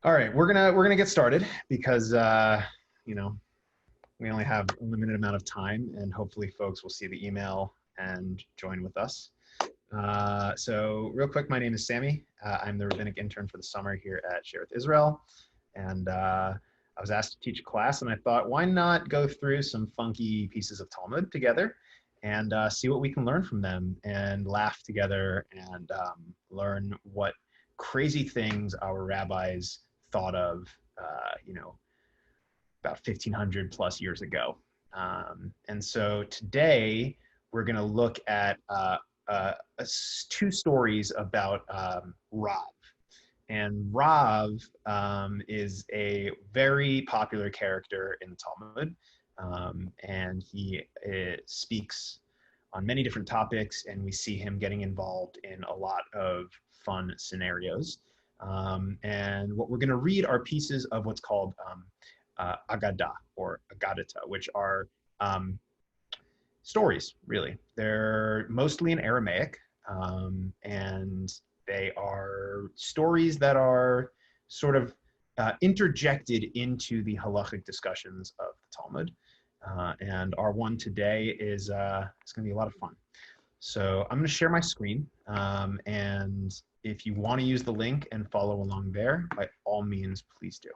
All right, we're gonna get started because you know we only have a limited amount of time, and hopefully folks will see the email and join with us. So real quick, my name is Sammy. I'm the rabbinic intern for the summer here at Share with Israel, and I was asked to teach a class, and I thought, why not go through some funky pieces of Talmud together and see what we can learn from them and laugh together and learn what crazy things our rabbis thought of, about 1500 plus years ago. And so today we're going to look at two stories about Rav. And Rav is a very popular character in the Talmud, and he speaks on many different topics, and we see him getting involved in a lot of fun scenarios. And what we're going to read are pieces of what's called Agadah or Agadata, which are stories, really. They're mostly in Aramaic, and they are stories that are sort of interjected into the halachic discussions of the Talmud. And our one today is it's going to be a lot of fun. So I'm going to share my screen, and if you want to use the link and follow along there, by all means, please do.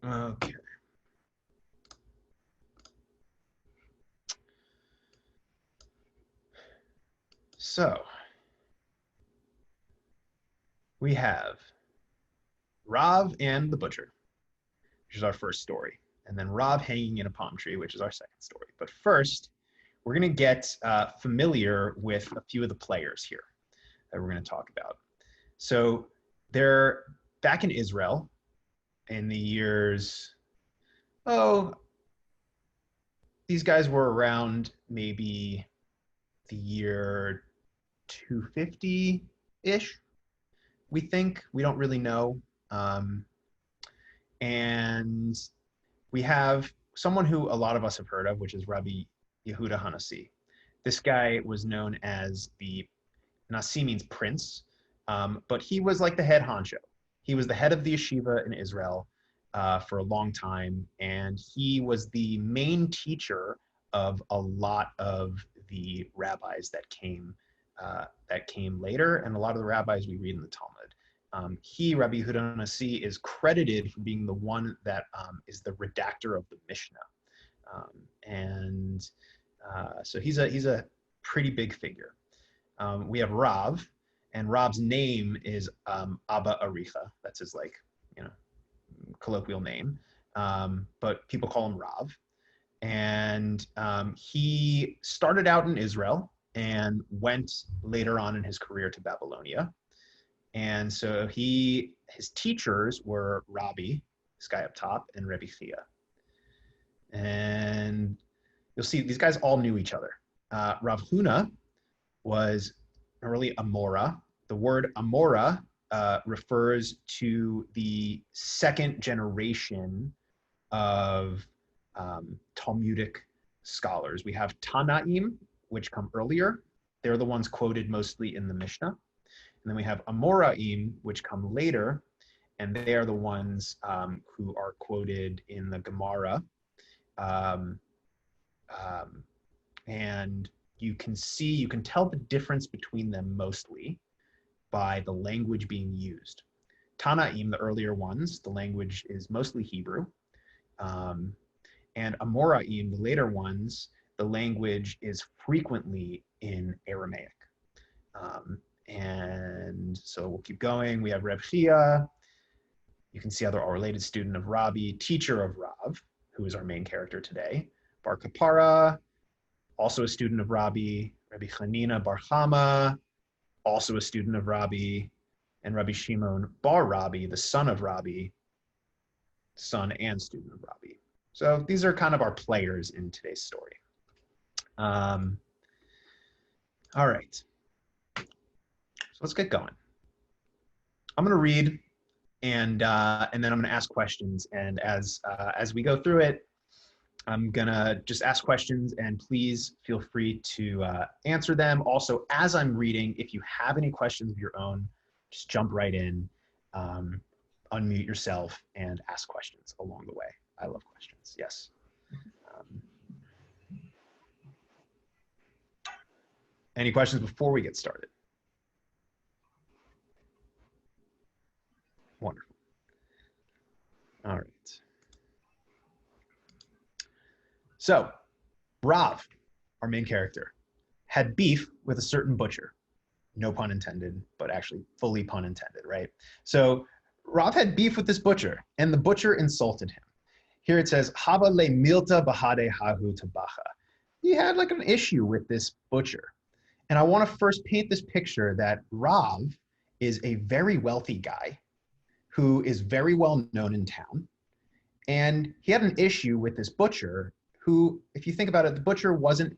Okay. So we have Rav and the butcher, which is our first story, and then Rav hanging in a palm tree, which is our second story. But first, we're going to get familiar with a few of the players here that we're going to talk about. So they're back in Israel in the years, these guys were around maybe the year 250-ish, we think. We don't really know. And we have someone who a lot of us have heard of, which is Rabbi Yehuda Hanassi. This guy was known as Nasi means prince, but he was like the head honcho. He was the head of the yeshiva in Israel for a long time, and he was the main teacher of a lot of the rabbis that came later, and a lot of the rabbis we read in the Talmud. Rabbi Yehuda Hanassi, is credited for being the one that is the redactor of the Mishnah, so he's a pretty big figure. We have Rav, and Rav's name is Abba Aricha. That's his colloquial name, but people call him Rav. And he started out in Israel and went later on in his career to Babylonia. And so his teachers were Rabbi, this guy up top, and Rebbe Chia. And you'll see these guys all knew each other. Rav Huna was early Amora. The word Amora refers to the second generation of Talmudic scholars. We have Tanaim, which come earlier. They're the ones quoted mostly in the Mishnah. And then we have Amoraim, which come later, and they are the ones who are quoted in the Gemara. And you can tell the difference between them mostly by the language being used. Tanaim, the earlier ones, the language is mostly Hebrew. And Amoraim, the later ones, the language is frequently in Aramaic. And so we'll keep going. We have Reb Chia. You can see how they're all related. Student of Rabbi, teacher of Rav, who is our main character today. Bar Kapara, also a student of Rabbi. Rabbi Chanina Bar Chama, also a student of Rabbi. And Rabbi Shimon Bar Rabbi, the son of Rabbi, son and student of Rabbi. So these are kind of our players in today's story. All right. So let's get going. I'm going to read, and then I'm going to ask questions. And as we go through it, I'm gonna just ask questions and please feel free to answer them. Also, as I'm reading, if you have any questions of your own, just jump right in, unmute yourself and ask questions along the way. I love questions, yes. Any questions before we get started? Wonderful. All right. So, Rav, our main character, had beef with a certain butcher. No pun intended, but actually fully pun intended, right? So, Rav had beef with this butcher, and the butcher insulted him. Here it says, Haba le milta bahade hahu tabacha. He had like an issue with this butcher. And I want to first paint this picture that Rav is a very wealthy guy who is very well known in town. And he had an issue with this butcher who, if you think about it, the butcher wasn't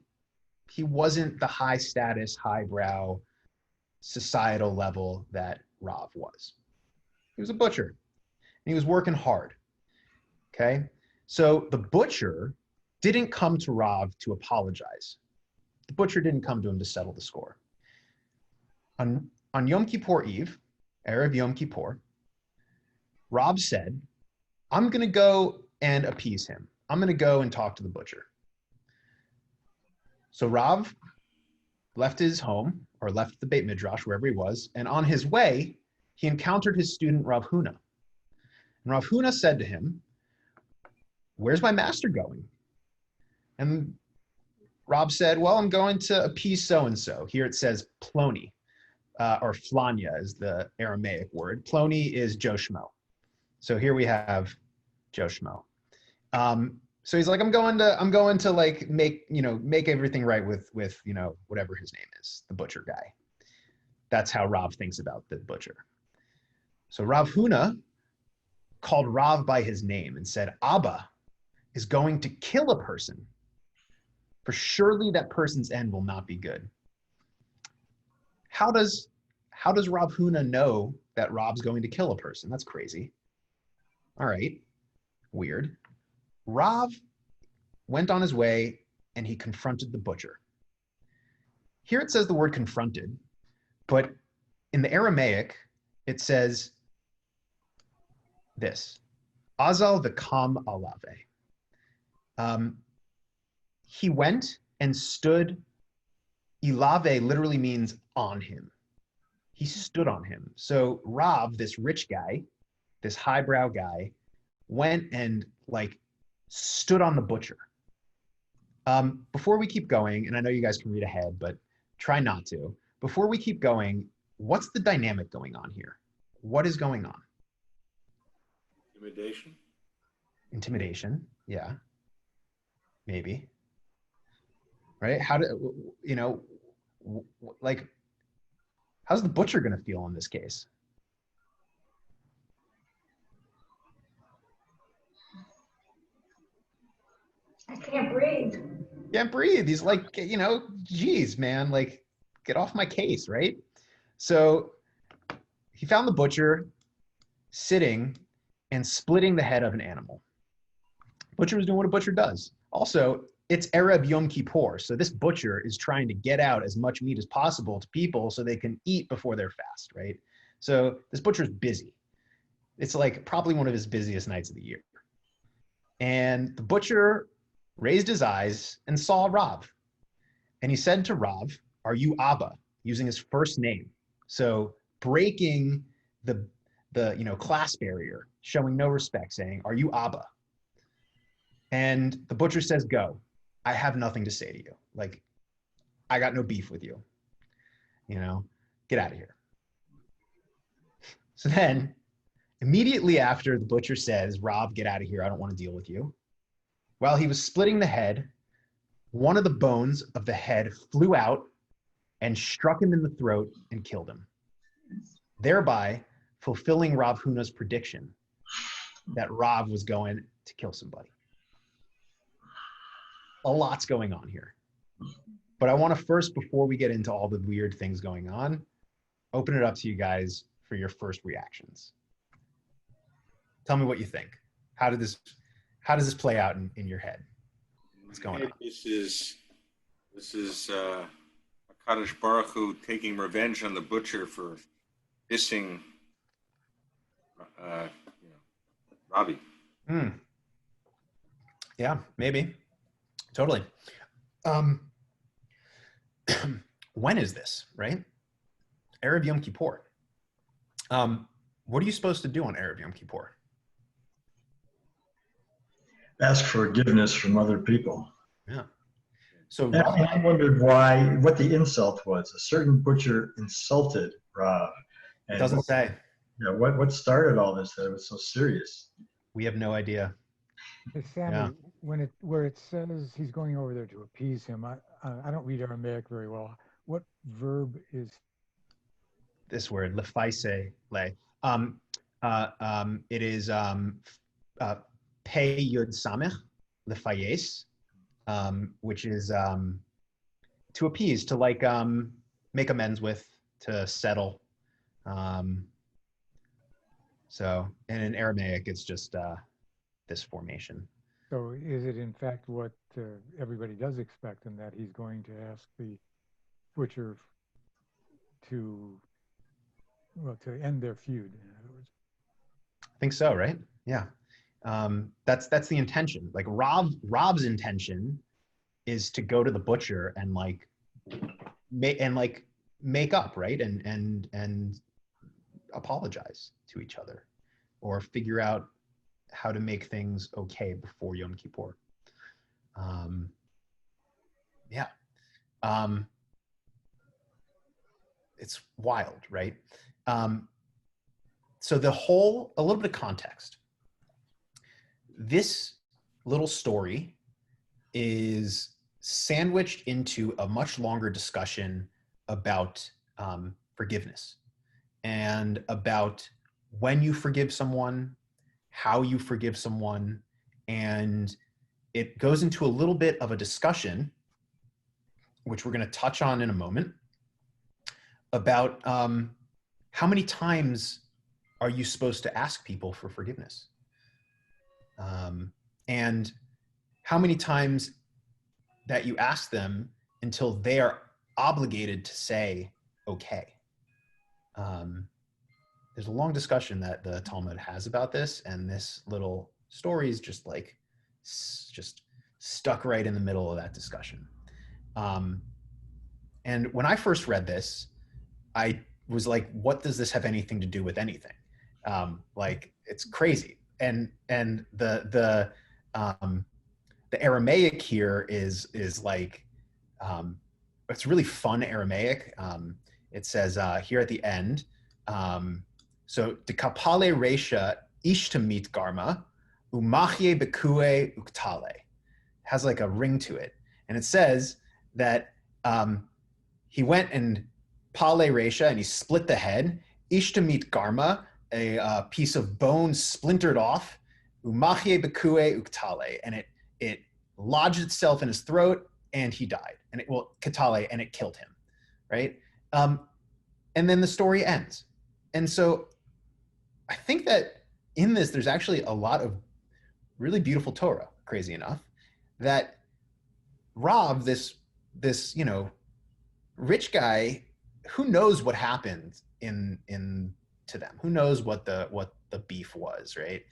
the high status, highbrow, societal level that Rav was. He was a butcher and he was working hard. Okay. So the butcher didn't come to Rav to apologize. The butcher didn't come to him to settle the score. On Yom Kippur Eve, Erev Yom Kippur, Rav said, I'm going to go and appease him. I'm going to go and talk to the butcher. So Rav left his home, or left the Beit Midrash, wherever he was, and on his way, he encountered his student Rav Huna. And Rav Huna said to him, where's my master going? And Rav said, well, I'm going to appease so-and-so. Here it says Ploni, or Flania is the Aramaic word. Ploni is Joe Schmo. So here we have Joe Schmo. So he's like, I'm going to like make everything right with whatever his name is, the butcher guy. That's how Rav thinks about the butcher. So Rav Huna called Rav by his name and said, Abba is going to kill a person, for surely that person's end will not be good. How does Rav Huna know that Rav's going to kill a person? That's crazy. All right, weird. Rav went on his way and he confronted the butcher. Here it says the word confronted, but in the Aramaic, it says this, Azal v'kam alave. He went and stood, ilave literally means on him. He stood on him. So Rav, this rich guy, this highbrow guy, went and like stood on the butcher. Before we keep going, and I know you guys can read ahead, but try not to. Before we keep going, what's the dynamic going on here? What is going on? Intimidation. Intimidation, yeah, maybe. Right? How do like? How's the butcher going to feel in this case? I can't breathe. Can't breathe. He's like, geez, man, like, get off my case, right? So he found the butcher sitting and splitting the head of an animal. Butcher was doing what a butcher does. Also, it's Erev Yom Kippur, so this butcher is trying to get out as much meat as possible to people so they can eat before their fast, right? So this butcher's busy. It's like probably one of his busiest nights of the year. And the butcher raised his eyes and saw Rav. And he said to Rav, are you Abba? Using his first name. So breaking the class barrier, showing no respect, saying, are you Abba? And the butcher says, go. I have nothing to say to you. Like, I got no beef with you. Get out of here. So then, immediately after the butcher says, Rav, get out of here. I don't want to deal with you. While he was splitting the head, one of the bones of the head flew out and struck him in the throat and killed him, thereby fulfilling Rav Huna's prediction that Rav was going to kill somebody. A lot's going on here. But I want to first, before we get into all the weird things going on, open it up to you guys for your first reactions. Tell me what you think. How does this play out in your head? What's going on? This is Kadosh Baruch Hu taking revenge on the butcher for dissing, Robbie. Yeah, maybe. Totally. When is this, right? Erev Yom Kippur. What are you supposed to do on Erev Yom Kippur? Ask forgiveness from other people. Yeah. So And I wondered what the insult was. A certain butcher insulted Rav. It doesn't say. Yeah, what started all this that it was so serious? We have no idea. Hey, Sammy, where it says he's going over there to appease him, I don't read Aramaic very well. What verb is This word, lefaise, le. It is pei yud samech, lefayes, which is to appease, to like make amends with, to settle. So, and in Aramaic, it's just this formation. So is it in fact what everybody does expect, in that he's going to ask the butcher to end their feud, in other words? I think so, right? Yeah. That's the intention. Like Rob's intention is to go to the butcher and make up, right? And apologize to each other, or figure out how to make things okay before Yom Kippur. It's wild, right? So a little bit of context. This little story is sandwiched into a much longer discussion about forgiveness, and about when you forgive someone, how you forgive someone, and it goes into a little bit of a discussion, which we're going to touch on in a moment, about how many times are you supposed to ask people for forgiveness, and how many times that you ask them until they are obligated to say okay. There's a long discussion that the Talmud has about this, and this little story is just stuck right in the middle of that discussion. And when I first read this, I was like, what does this have anything to do with anything? It's crazy. And the Aramaic here is like, it's really fun Aramaic. It says here at the end, so dekapale resha ishtamit garma umachye bekue uktale, has like a ring to it, and it says that he went and pale resha, and he split the head. Ishtamit garma, a piece of bone splintered off. Umachye bekue uktale, and it lodged itself in his throat, and he died. And katale, and it killed him, right? And then the story ends. And so I think that in this, there's actually a lot of really beautiful Torah, crazy enough, that Rav, this rich guy, who knows what happened in to them? Who knows what the beef was, right?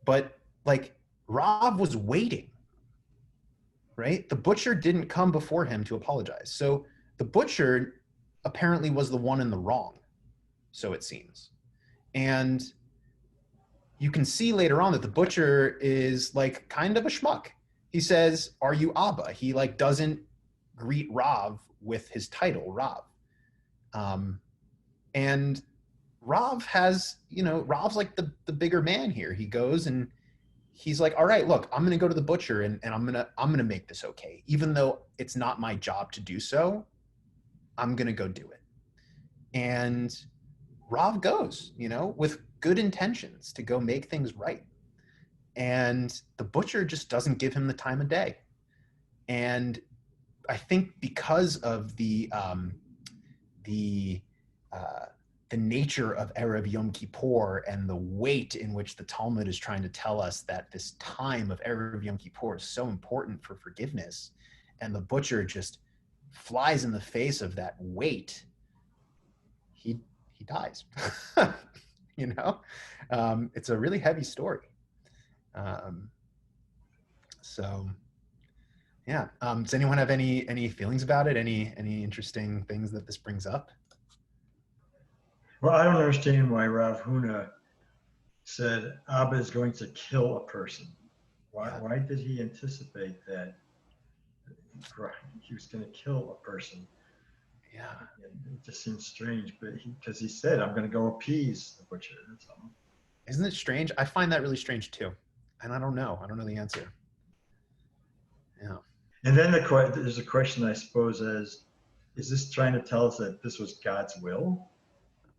But like Rav was waiting, right? The butcher didn't come before him to apologize. So the butcher apparently was the one in the wrong, so it seems. And you can see later on that the butcher is like kind of a schmuck. He says, "Are you Abba?" He like doesn't greet Rav with his title, Rav. And Rav has, Rav's like the bigger man here. He goes and he's like, all right, look, I'm going to go to the butcher and I'm going to make this okay. Even though it's not my job to do so, I'm going to go do it. And Rav goes, with good intentions to go make things right. And the butcher just doesn't give him the time of day. And I think because of the the nature of Erev Yom Kippur and the weight in which the Talmud is trying to tell us that this time of Erev Yom Kippur is so important for forgiveness, and the butcher just flies in the face of that weight, he dies. You know, it's a really heavy story. So yeah, does anyone have any feelings about it? Any interesting things that this brings up? Well, I don't understand why Rav Huna said Abba is going to kill a person. Why did he anticipate that he was going to kill a person? Yeah, it just seems strange, but because he said, "I'm going to go appease the butcher." That's all. Isn't it strange? I find that really strange too, and I don't know the answer. Yeah. And then there's a question, I suppose, is this trying to tell us that this was God's will?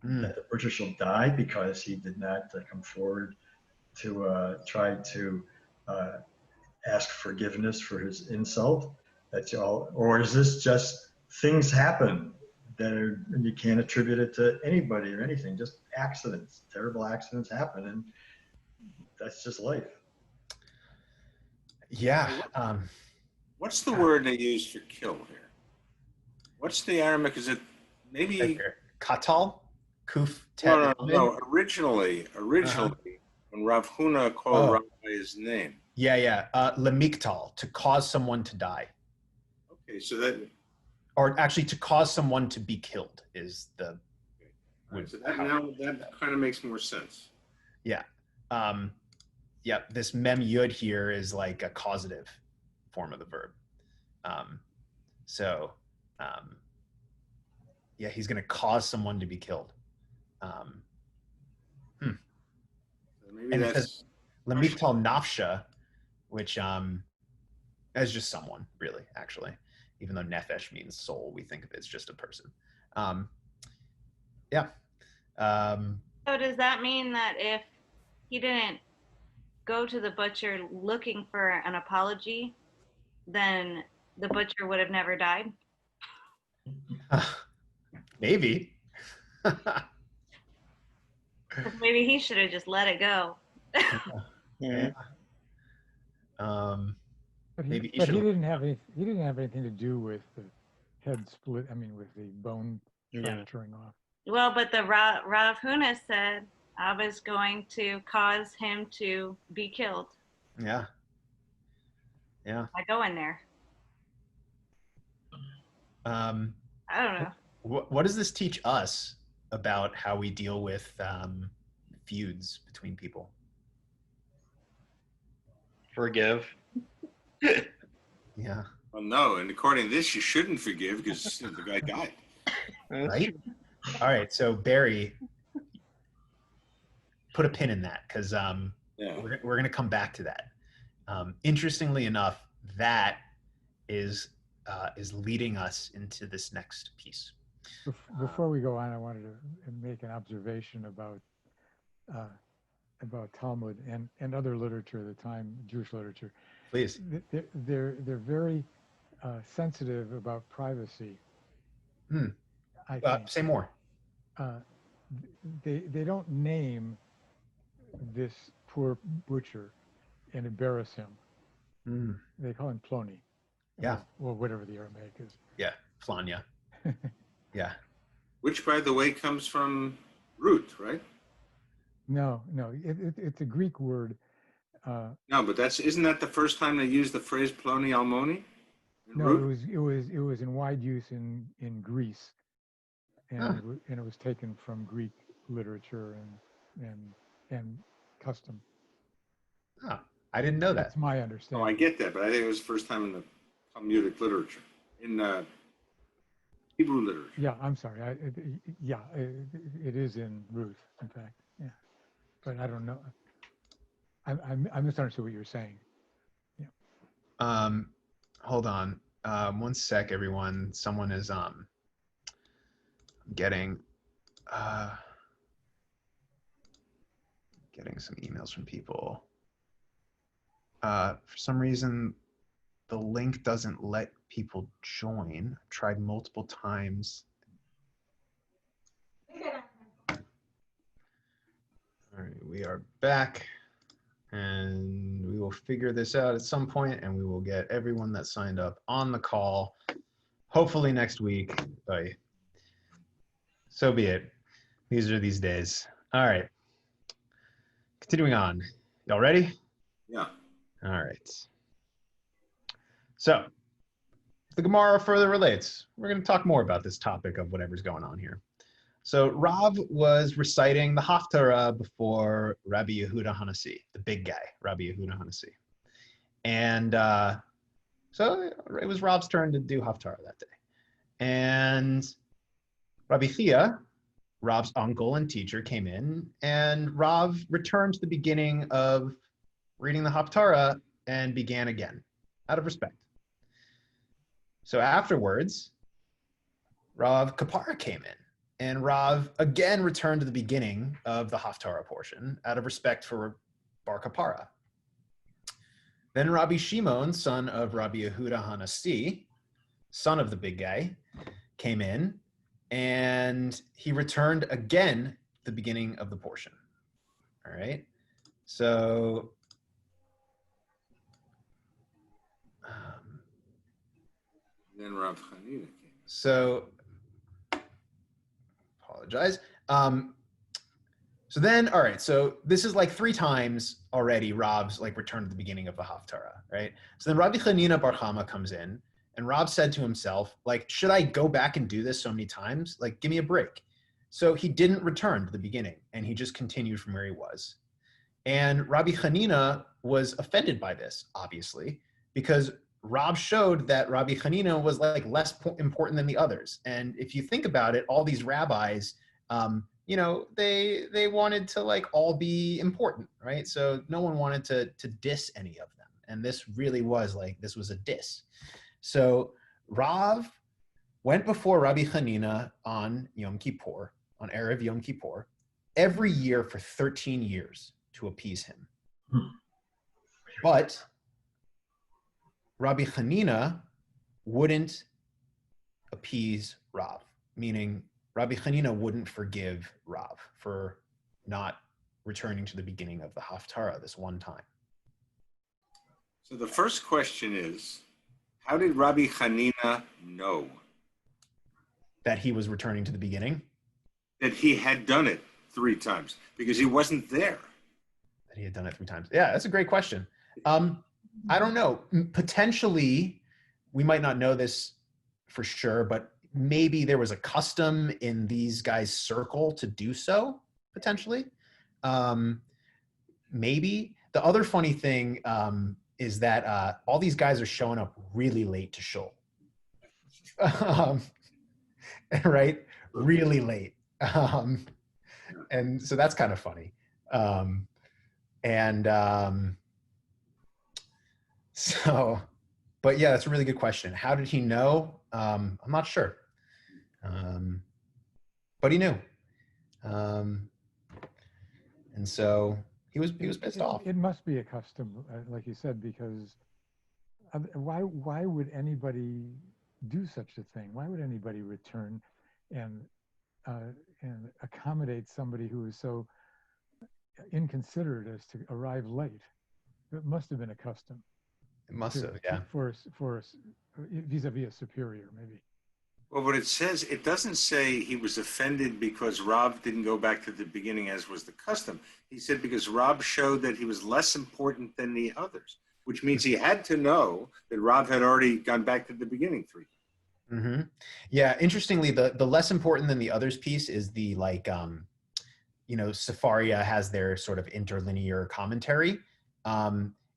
That the butcher shall die because he did not come forward to try to ask forgiveness for his insult? That's all. Or is this just things happen that you can't attribute it to anybody or anything? Just accidents, terrible accidents happen, and that's just life. Yeah. What's the word they use for kill here? What's the Aramaic? Is it maybe right here. Katal? Kuf Tet. No. Originally, when Rav Huna called Rava his name. Yeah. Lemiktal, to cause someone to die. Okay, so that. Or actually, to cause someone to be killed is the. Right, so that kind of makes more sense. Yeah. This mem yud here is like a causative form of the verb. He's going to cause someone to be killed. So maybe and that's it says Lemiktal nafsha, which is just someone, really, actually. Even though nefesh means soul, we think of it as just a person. So does that mean that if he didn't go to the butcher looking for an apology, then the butcher would have never died? Maybe. Maybe he should have just let it go. Yeah. But Maybe he didn't have anything to do with the head split. I mean, with the bone fracturing off. Well, but the Rav Huna said Abba's going to cause him to be killed. Yeah. I go in there. I don't know. What does this teach us about how we deal with feuds between people? Forgive. Yeah. Well, no, and according to this, you shouldn't forgive because the guy died. Right? All right, so Barry, put a pin in that because we're going to come back to that. Interestingly enough, that is leading us into this next piece. Before we go on, I wanted to make an observation about Talmud and other literature at the time, Jewish literature. Please. They're very sensitive about privacy. I think. Say more. They don't name this poor butcher and embarrass him. They call him Ploni. Yeah. Or whatever the Aramaic is. Yeah, Flanya. Yeah. Which, by the way, comes from root, right? No, it's a Greek word. No, but isn't that the first time they used the phrase Ploni Almoni? No, root? it was in wide use in Greece, and it was taken from Greek literature and custom. Oh, I didn't know that. That's my understanding. Oh, I get that, but I think it was the first time in the Talmudic literature, in Hebrew literature. Yeah, I'm sorry. It is in Ruth, in fact. Yeah, but I don't know. I misunderstood what you were saying. Yeah. Hold on. One sec, everyone. Someone is getting some emails from people. For some reason, the link doesn't let people join. I've tried multiple times. All right, we are back, and we will figure this out at some point, and we will get everyone that signed up on the call, hopefully next week. So be it. These are these days. All right. Continuing on. Y'all ready? Yeah. All right. So, the Gemara further relates. We're going to talk more about this topic of whatever's going on here. So, Rav was reciting the Haftarah before Rabbi Yehuda Hanasi, the big guy, Rabbi Yehuda Hanasi. And so it was Rav's turn to do Haftarah that day. And Rabbi Chia, Rav's uncle and teacher, came in, and Rav returned to the beginning of reading the Haftarah and began again, out of respect. So afterwards, Rav Kapara came in, and Rav again returned to the beginning of the Haftarah portion, out of respect for Bar Kapara. Then Rabbi Shimon, son of Rabbi Yehuda Hanasi, son of the big guy, came in, and he returned again at the beginning of the portion. All right. So Then Rav Hanina came. So apologize. So then, all right, so this is like 3 times already Rav's like returned to the beginning of the Haftarah, right? So then Rabbi Chanina Bar Chama comes in, and Rav said to himself, like, should I go back and do this so many times? Like, give me a break. So he didn't return to the beginning, and he just continued from where he was. And Rabbi Chanina was offended by this, obviously, because Rav showed that Rabbi Chanina was like less important than the others. And if you think about it, all these rabbis, you know, they wanted to like all be important, right? So no one wanted to diss any of them. And this really was like, this was a diss. So Rav went before Rabbi Chanina on Yom Kippur, on Erev Yom Kippur, every year for 13 years to appease him. But Rabbi Chanina wouldn't appease Rav, meaning Rabbi Chanina wouldn't forgive Rav for not returning to the beginning of the Haftarah this one time. So the first question is, how did Rabbi Chanina know That he was returning to the beginning? that he had done it 3 times? Because he wasn't there. That he had done it 3 times. Yeah, that's a great question. I don't know. Potentially, we might not know this for sure, but maybe there was a custom in these guys' circle to do so, potentially. Maybe. The other funny thing is that all these guys are showing up really late to shul. Right? Really late. And so that's kind of funny. So, but yeah, that's a really good question. How did he know? I'm not sure. But he knew. And so he was pissed off. It must be a custom, like you said, because why would anybody do such a thing? Why would anybody return and accommodate somebody who is so inconsiderate as to arrive late? It must have been a custom. It must have, yeah. For vis-a-vis a superior, maybe. Well, what it says, it doesn't say he was offended because Rav didn't go back to the beginning as was the custom. He said because Rav showed that he was less important than the others, which means he had to know that Rav had already gone back to the beginning 3 times. Mm-hmm. Yeah, interestingly, the less important than the others piece is the like, you know, Safaria has their sort of interlinear commentary.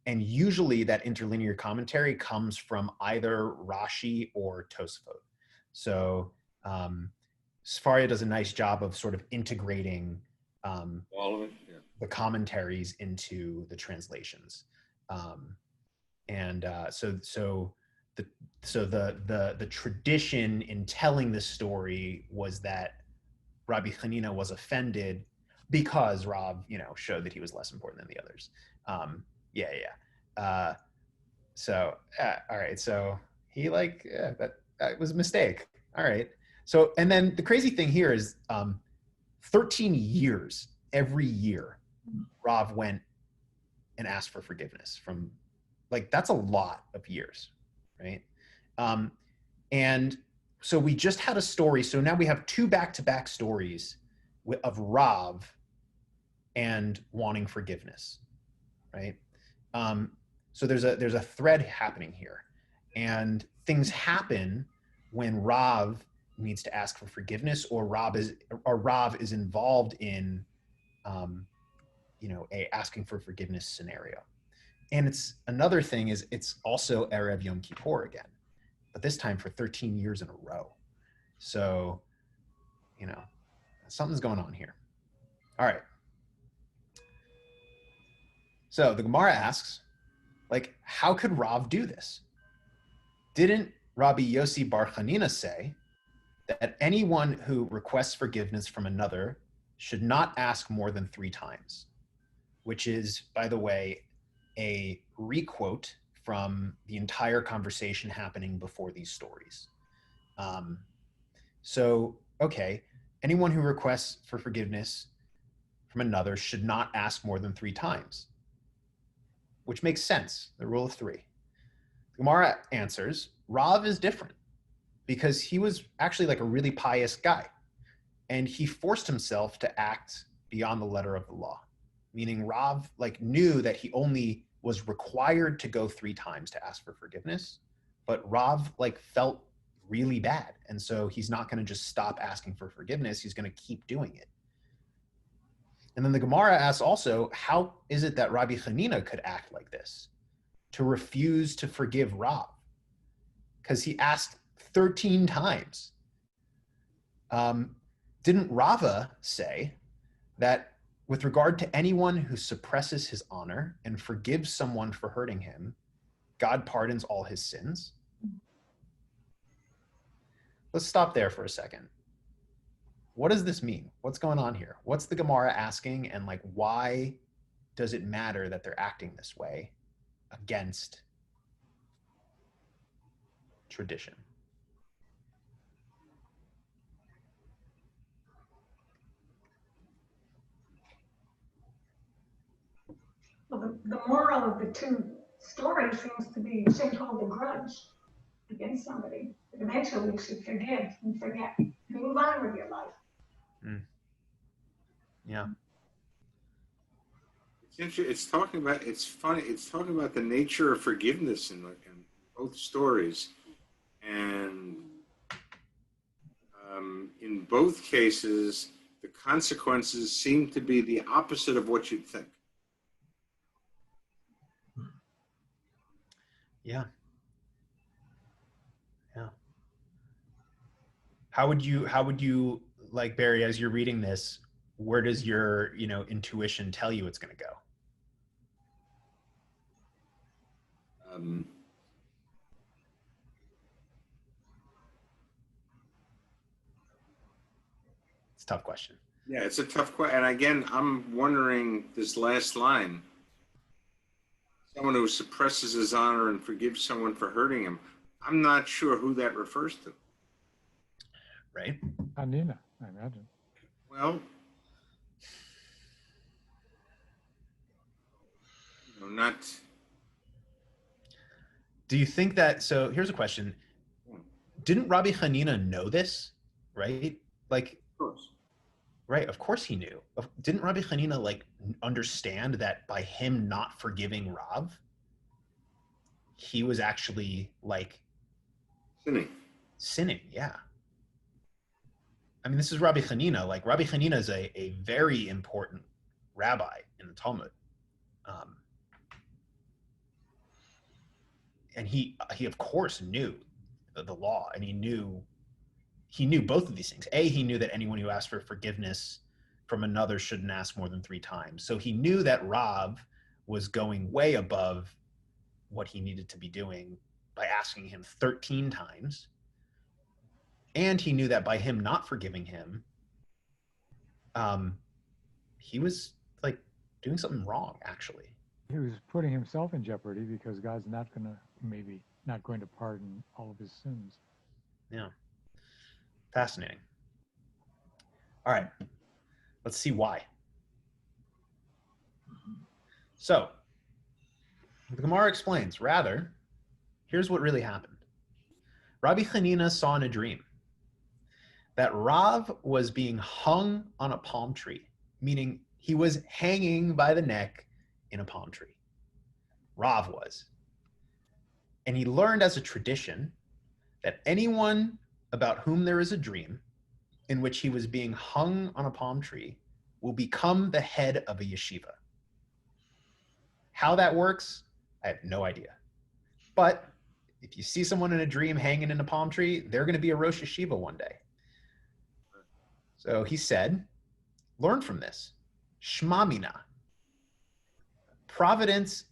And usually that interlinear commentary comes from either Rashi or Tosafot. So Safaria does a nice job of sort of integrating All of it, yeah. the commentaries into the translations. So the tradition in telling this story was that Rabbi Chanina was offended because Rav, you know, showed that he was less important than the others. All right. So he like, yeah, that was a mistake. All right. So, and then the crazy thing here is 13 years every year Rav went and asked for forgiveness from, like, that's a lot of years, right? And so we just had a story. So now we have two back-to-back stories of Rav and wanting forgiveness, right? So there's a thread happening here, and things happen when Rav needs to ask for forgiveness, or Rav is involved in, a asking for forgiveness scenario. And it's another thing is it's also Erev Yom Kippur again, but this time for 13 years in a row. So, something's going on here. All right. So the Gemara asks, like, how could Rav do this? Didn't Rabbi Yossi Bar Chanina say that anyone who requests forgiveness from another should not ask more than 3 times, which is, by the way, a requote from the entire conversation happening before these stories. Okay, anyone who requests for forgiveness from another should not ask more than 3 times, which makes sense, the rule of 3. Gemara answers, Rav is different because he was actually like a really pious guy, and he forced himself to act beyond the letter of the law, meaning Rav knew that he only was required to go 3 times to ask for forgiveness, but Rav felt really bad, and so he's not going to just stop asking for forgiveness. He's going to keep doing it. And then the Gemara asks also, how is it that Rabbi Chanina could act like this, to refuse to forgive Rav? Because he asked 13 times. Didn't Rava say that with regard to anyone who suppresses his honor and forgives someone for hurting him, God pardons all his sins? Let's stop there for a second. What does this mean? What's going on here? What's the Gemara asking, and why does it matter that they're acting this way against tradition? Well, the moral of the 2 stories seems to be you shouldn't hold a grudge against somebody. But eventually you should forgive and forget and move on with your life. Yeah. It's talking about, it's funny, it's talking about the nature of forgiveness in both stories. And in both cases, the consequences seem to be the opposite of what you'd think. Yeah. How would you Barry, as you're reading this, where does your, intuition tell you it's going to go? It's a tough question. Yeah, it's a tough question. And again, I'm wondering this last line. Someone who suppresses his honor and forgives someone for hurting him. I'm not sure who that refers to. Right? Hanina, I imagine. Well, not. Do you think that, so here's a question. Didn't Rabbi Hanina know this, right? Of course. Right, of course he knew. Didn't Rabbi Hanina understand that by him not forgiving Rav, he was actually sinning, yeah. I mean, this is Rabbi Hanina. Rabbi Hanina is a very important rabbi in the Talmud. And he of course knew the law, and he knew both of these things. He knew that anyone who asked for forgiveness from another shouldn't ask more than 3 times. So he knew that Rav was going way above what he needed to be doing by asking him 13 times. And he knew that by him not forgiving him, he was doing something wrong, actually. He was putting himself in jeopardy because God's maybe not going to pardon all of his sins. Yeah. Fascinating. All right. Let's see why. So the Gemara explains, rather, here's what really happened. Rabbi Hanina saw in a dream that Rav was being hung on a palm tree, meaning he was hanging by the neck in a palm tree. Rav was. And he learned as a tradition that anyone about whom there is a dream in which he was being hung on a palm tree will become the head of a yeshiva. How that works, I have no idea. But if you see someone in a dream hanging in a palm tree, they're going to be a Rosh Yeshiva one day. So he said, learn from this. Shma mina. Providence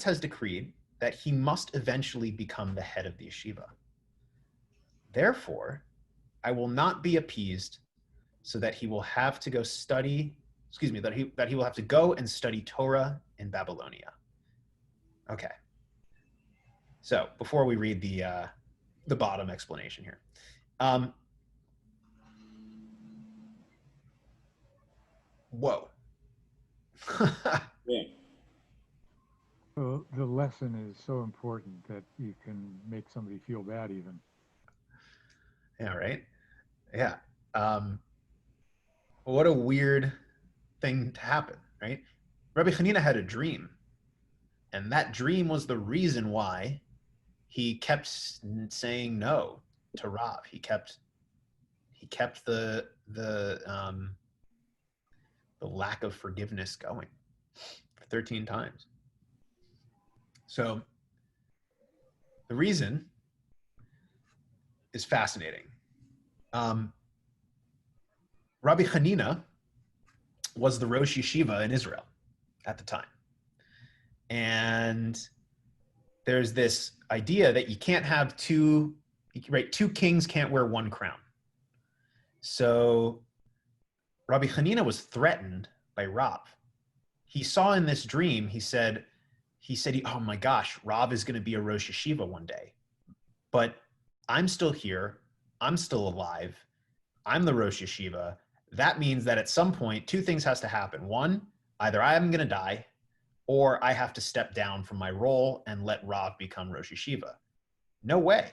has decreed that he must eventually become the head of the yeshiva. Therefore, I will not be appeased so that he will have to go study, that he will have to go and study Torah in Babylonia. Okay. So before we read the bottom explanation here. Whoa. Yeah. Well, the lesson is so important that you can make somebody feel bad even. Yeah, right? Yeah. What a weird thing to happen, right? Rabbi Hanina had a dream, and that dream was the reason why he kept saying no to Rav. He kept the lack of forgiveness going for 13 times. So the reason is fascinating. Rabbi Hanina was the Rosh Yeshiva in Israel at the time. And there's this idea that you can't have two kings can't wear one crown. So Rabbi Hanina was threatened by Rav. He saw in this dream, he said, oh my gosh, Rav is going to be a Rosh Yeshiva one day. But I'm still here. I'm still alive. I'm the Rosh Yeshiva. That means that at some point, two things has to happen. One, either I'm going to die or I have to step down from my role and let Rav become Rosh Yeshiva. No way.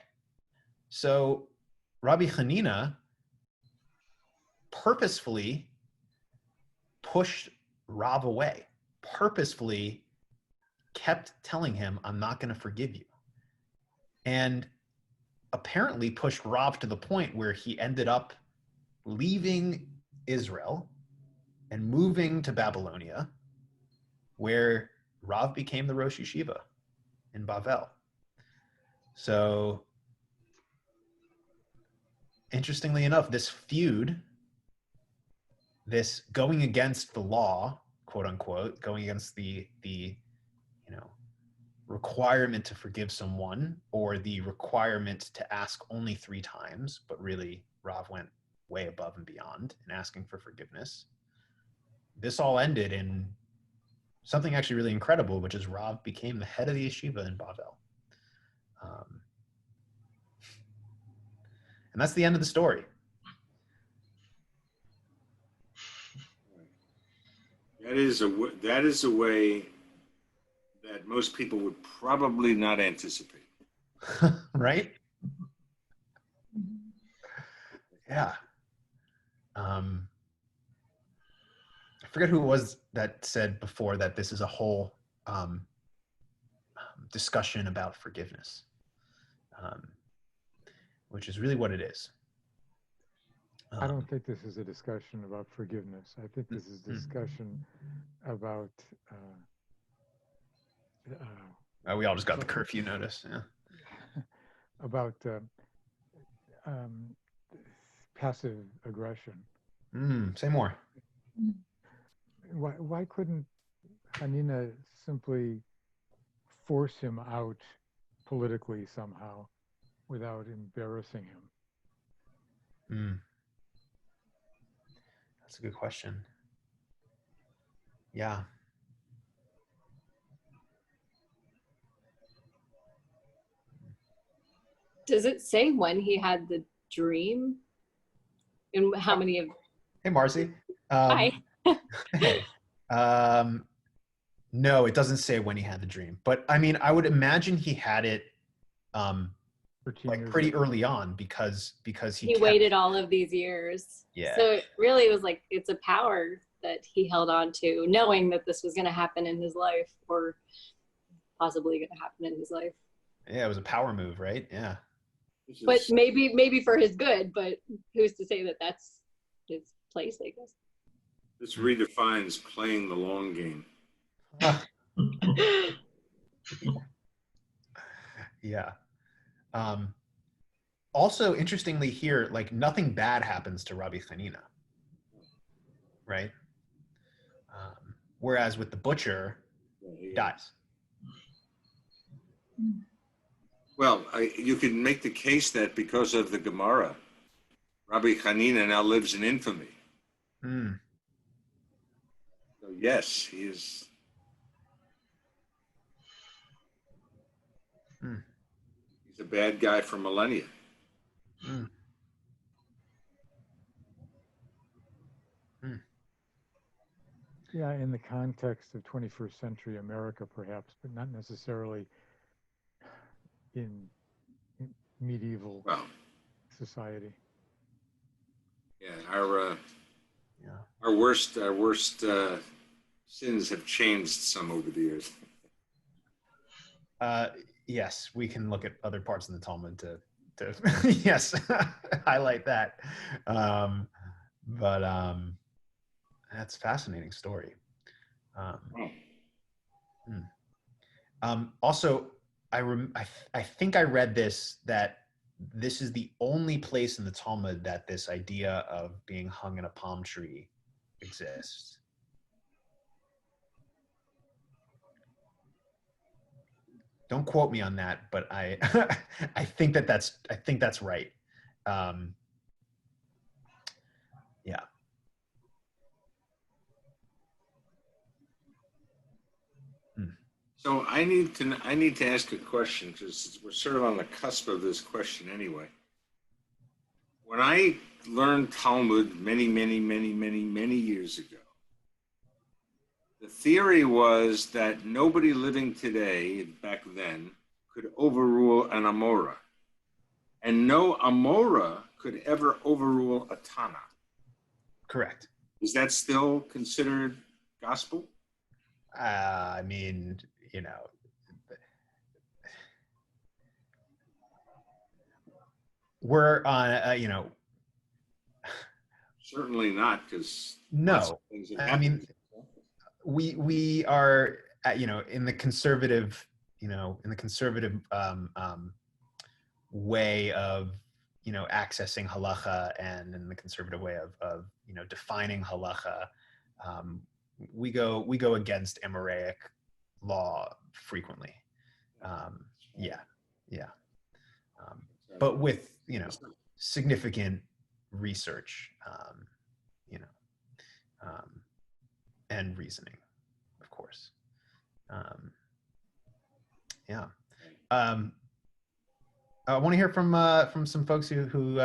So Rabbi Hanina purposefully pushed Rav away, purposefully kept telling him, I'm not going to forgive you. And apparently pushed Rav to the point where he ended up leaving Israel and moving to Babylonia, where Rav became the Rosh Yeshiva in Bavel. So, interestingly enough, this feud, this going against the law, quote unquote, going against the requirement to forgive someone, or the requirement to ask only 3 times, but really Rav went way above and beyond in asking for forgiveness. This all ended in something actually really incredible, which is Rav became the head of the yeshiva in Bavel. And that's the end of the story. That is a way that most people would probably not anticipate. Right? Yeah. I forget who it was that said before that this is a whole discussion about forgiveness, which is really what it is. I don't think this is a discussion about forgiveness. I think this is a discussion about we all just got the curfew notice. Yeah. About passive aggression. Say more. Why couldn't Hanina simply force him out politically somehow without embarrassing him? That's a good question. Yeah. Does it say when he had the dream? And how many of... Hey, Marcy. Hi. Hey. No, it doesn't say when he had the dream, but I mean, I would imagine he had it 13 like years pretty ago. early on because He kept, waited all of these years. Yeah. So it really was like it's a power that he held on to, knowing that this was going to happen in his life, or possibly going to happen in his life. Yeah, it was a power move, right? Yeah. But maybe for his good. But who's to say that that's his place? I guess. This redefines playing the long game. Yeah. Also, interestingly here, like nothing bad happens to Rabbi Hanina, right? Whereas with the butcher, he dies. Well, you can make the case that because of the Gemara, Rabbi Hanina now lives in infamy. Mm. So yes, he is. Mm. He's a bad guy for millennia. Mm. Mm. Yeah, in the context of 21st century America, perhaps, but not necessarily in medieval society. Yeah, our worst sins have changed some over the years. Yes, we can look at other parts of the Talmud to yes, highlight that. But that's a fascinating story. Also, I think I read this, that this is the only place in the Talmud that this idea of being hung in a palm tree exists. Don't quote me on that, but I I think that's right. Yeah. So I need to ask a question, because we're sort of on the cusp of this question anyway. When I learned Talmud many years ago, the theory was that nobody living today, back then, could overrule an Amora. And no Amora could ever overrule a Tana. Correct. Is that still considered gospel? I mean, you know, we're on, you know. Certainly not, because no. I mean, we are, you know, in the conservative, way of, you know, accessing halacha, and in the conservative way of you know, defining halacha, we go against Amoraic law frequently. But with, you know, significant research, you know, and reasoning, of course. I want to hear from some folks who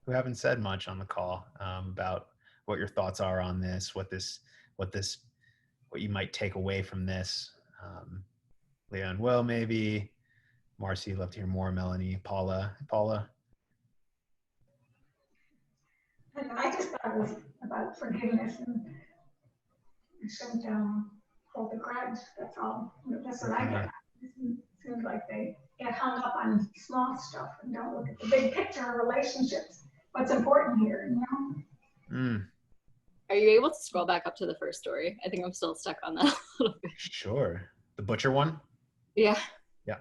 haven't said much on the call, about what your thoughts are on this, what you might take away from this. Leon, well, maybe. Marcy, love to hear more. Melanie, Paula. And I just thought it was about forgiveness, and you shouldn't hold a grudge. That's all. That's what I get. It seems like they get hung up on small stuff and don't look at the big picture of relationships. What's important here, you know? Mm. Are you able to scroll back up to the first story? I think I'm still stuck on that a little bit. Sure. The butcher one? Yeah. Yeah.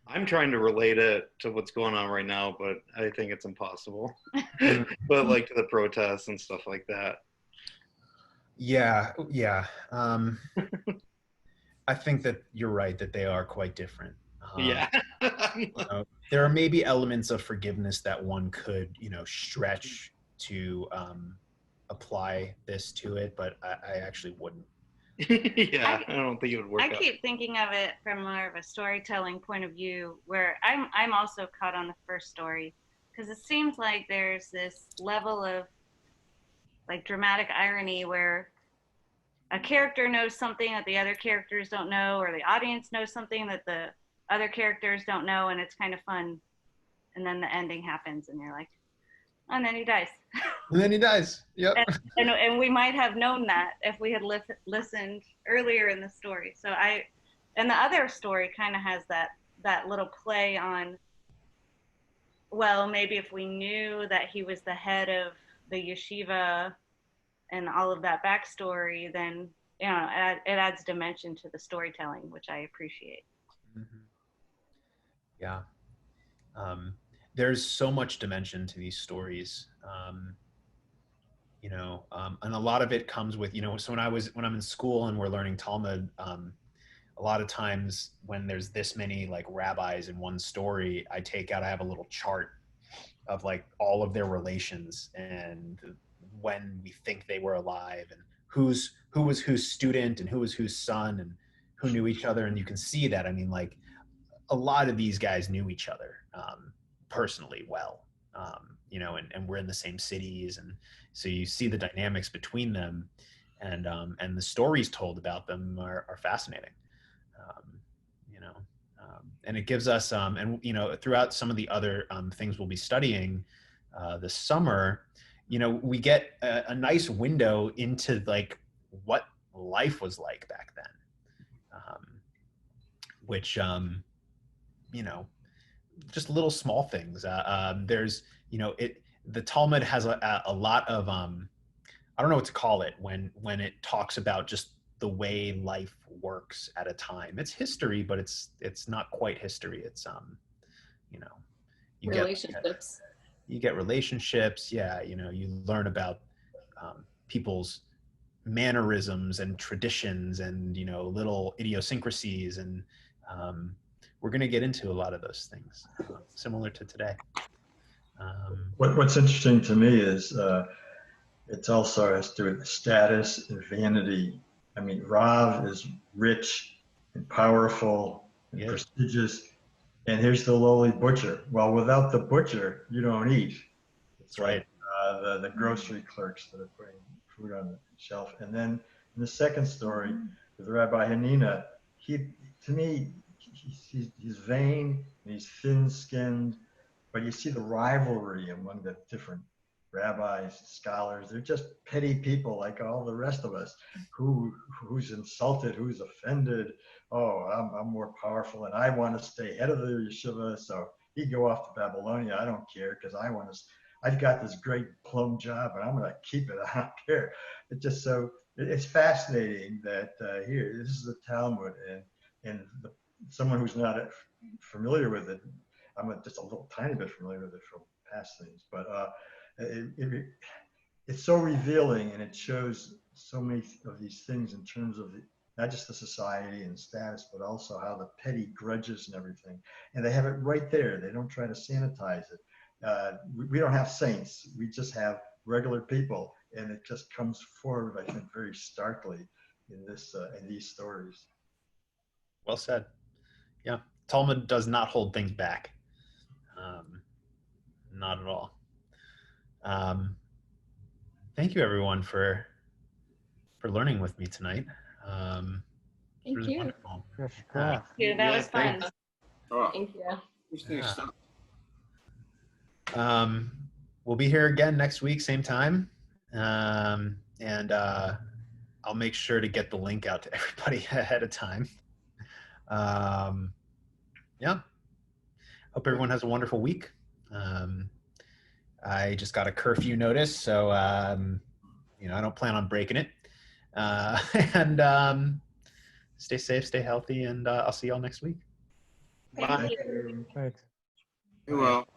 I'm trying to relate it to what's going on right now, but I think it's impossible. But like to the protests and stuff like that. Yeah. I think that you're right, that they are quite different. Yeah. You know, there are maybe elements of forgiveness that one could, you know, stretch to apply this to it, but I actually wouldn't. Yeah, I don't think it would work. I keep thinking of it from more of a storytelling point of view, where I'm also caught on the first story, because it seems like there's this level of like dramatic irony where a character knows something that the other characters don't know, or the audience knows something that the other characters don't know, and it's kind of fun. And then the ending happens, and you're like, oh, and then he dies. And then he dies. Yep. And we might have known that if we had listened earlier in the story. So and the other story kind of has that little play on, well, maybe if we knew that he was the head of the yeshiva and all of that backstory, then it adds dimension to the storytelling, which I appreciate. Mm-hmm. Yeah. There's so much dimension to these stories, and a lot of it comes with, so when I'm in school and we're learning Talmud, a lot of times when there's this many like rabbis in one story, I have a little chart of like all of their relations and when we think they were alive and who was whose student and who was whose son and who knew each other. And you can see that, I mean, like a lot of these guys knew each other personally well, and we're in the same cities. And so you see the dynamics between them, and the stories told about them are fascinating. And it gives us, throughout some of the other things we'll be studying this summer, we get a nice window into like what life was like back then, which, just little small things. There's, the Talmud has a lot of, I don't know what to call it when it talks about just the way life works at a time. It's history, but it's not quite history. It's you relationships. You get relationships. Yeah, you learn about people's mannerisms and traditions and little idiosyncrasies, and we're going to get into a lot of those things similar to today. What's interesting to me is it also has to do with status and vanity. I mean, Rav is rich and powerful and prestigious, and here's the lowly butcher. Well, without the butcher, you don't eat. It's right. Like the grocery clerks that are putting food on the shelf. And then in the second story, with Rabbi Hanina, to me, he's vain and he's thin-skinned, but you see the rivalry among the different rabbis, scholars. They're just petty people like all the rest of us. Who's insulted, who's offended. Oh, I'm more powerful and I want to stay head of the yeshiva, so he go off to Babylonia. I don't care because I've got this great plum job and I'm going to keep it. I don't care. It's fascinating that here, this is the Talmud, and someone who's not familiar with it, I'm just a little tiny bit familiar with it from past things, but it's so revealing, and it shows so many of these things in terms of not just the society and status, but also how the petty grudges and everything. And they have it right there. They don't try to sanitize it. We don't have saints. We just have regular people, and it just comes forward, I think, very starkly in these stories. Well said. Yeah, Talmud does not hold things back. Not at all. Thank you, everyone, for learning with me tonight. Thank really you. Wonderful. Yes, Thank you. That was fun. Thanks. Oh, Thank you. interesting stuff. We'll be here again next week, same time, and I'll make sure to get the link out to everybody ahead of time. Yeah. Hope everyone has a wonderful week. I just got a curfew notice, so I don't plan on breaking it. And stay safe, stay healthy, and I'll see y'all next week. Bye. Thank you. Thanks. You will.